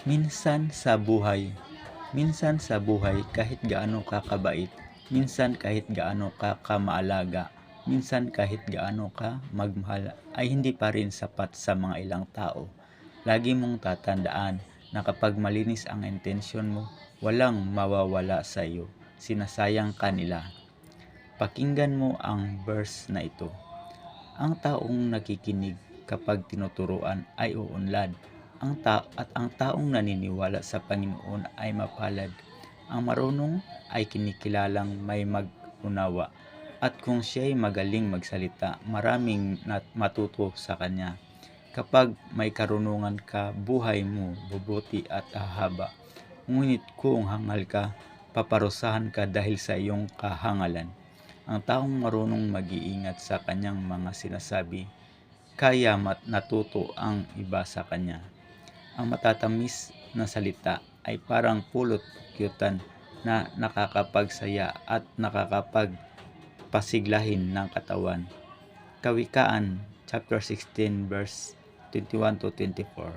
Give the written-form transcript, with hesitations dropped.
Minsan sa buhay kahit gaano ka kabait, minsan kahit gaano ka kamaalaga, minsan kahit gaano ka magmahal ay hindi pa rin sapat sa mga ilang tao. Lagi mong tatandaan na kapag malinis ang intensyon mo, walang mawawala sa iyo. Sinasayang ka nila. Pakinggan mo ang verse na ito. Ang taong nakikinig kapag tinuturuan ay uunlad. At ang taong naniniwala sa Panginoon ay mapalad. Ang marunong ay kinikilalang may mag-unawa. At kung siya'y magaling magsalita, maraming matuto sa kanya. Kapag may karunungan ka, buhay mo bubuti at hahaba. Ngunit kung hangal ka, paparusahan ka dahil sa iyong kahangalan. Ang taong marunong mag-iingat sa kanyang mga sinasabi, kaya natuto ang iba sa kanya. Ang matatamis na salita ay parang pulot-kyutan na nakakapagsaya at nakakapagpasiglahin ng katawan. Kawikaan chapter 16 verse 21 to 24.